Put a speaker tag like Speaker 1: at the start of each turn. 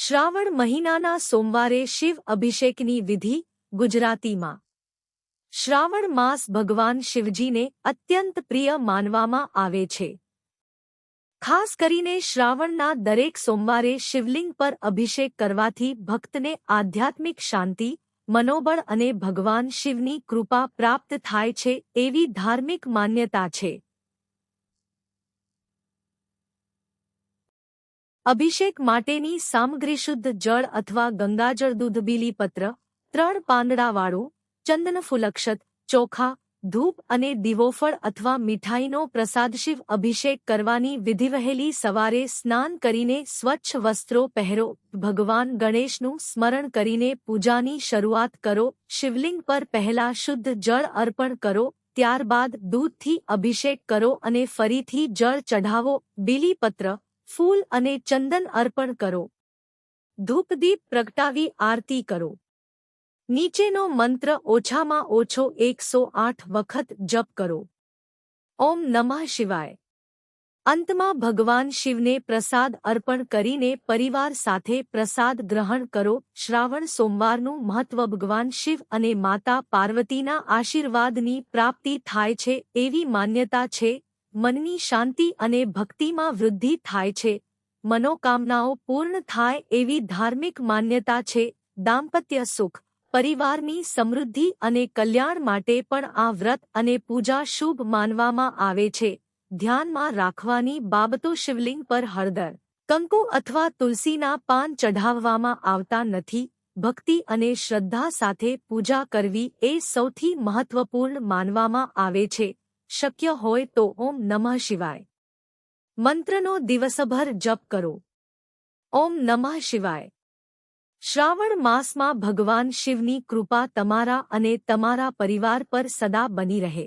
Speaker 1: શ્રાવણ મહિનાના સોમવારે શિવ અભિષેકની વિધિ ગુજરાતીમાં। શ્રાવણ માસ ભગવાન શિવજીને અત્યંત પ્રિય માનવામાં આવે છે। ખાસ કરીને શ્રાવણના દરેક સોમવારે શિવલિંગ પર અભિષેક કરવાથી ભક્તને આધ્યાત્મિક શાંતિ, મનોબળ અને ભગવાન શિવની કૃપા પ્રાપ્ત થાય છે એવી ધાર્મિક માન્યતા છે। અભિષેક માટેની સામગ્રી શુદ્ધ જળ અથવા ગંગાજળ, દૂધ, બીલીપત્ર, 3 પાંદડાવાળું ચંદનફૂલક્ષત, ચોખા, ધૂપ અને દીવોફળ અથવા મીઠાઈનો પ્રસાદ। શિવ અભિષેક કરવાની વિધિ: વહેલી સવારે સ્નાન કરીને સ્વચ્છ વસ્ત્રો પહેરો, ભગવાન ગણેશનું સ્મરણ કરીને પૂજાની શરૂઆત કરો। શિવલિંગ પર પહેલા શુદ્ધ જળ અર્પણ કરો, ત્યારબાદ દૂધથી અભિષેક કરો અને ફરીથી જળ ચઢાવો। બીલીપત્ર, ફૂલ અને ચંદન અર્પણ કરો, ધૂપદીપ પ્રગટાવી આરતી કરો। નીચેનો મંત્ર ઓછામાં ઓછો 108 વખત જપ કરો। ઓમ નમઃ શિવાય। અંતમાં ભગવાન શિવને પ્રસાદ અર્પણ કરીને પરિવાર સાથે પ્રસાદ ગ્રહણ કરો। શ્રાવણ સોમવારનું મહત્વ: ભગવાન શિવ અને માતા પાર્વતીના આશીર્વાદની પ્રાપ્તિ થાય છે એવી માન્યતા છે। મનની શાંતિ અને ભક્તિમાં વૃદ્ધિ થાય છે, મનોકામનાઓ પૂર્ણ થાય એવી ધાર્મિક માન્યતા છે। દાંપત્ય સુખ, પરિવારની સમૃદ્ધિ અને કલ્યાણ માટે પણ આ વ્રત અને પૂજા શુભ માનવામાં આવે છે। ધ્યાનમાં રાખવાની બાબતો: શિવલિંગ પર હળદર, કંકુ અથવા તુલસીના પાન ચઢાવવામાં આવતા નથી। ભક્તિ અને શ્રદ્ધા સાથે પૂજા કરવી એ સૌથી મહત્વપૂર્ણ માનવામાં આવે છે। શક્ય હોય તો ઓમ નમઃ શિવાય મંત્રનો દિવસભર જપ કરો। ઓમ નમઃ શિવાય। શ્રાવણ માસમાં ભગવાન શિવની કૃપા તમારા અને તમારા પરિવાર પર સદા બની રહે।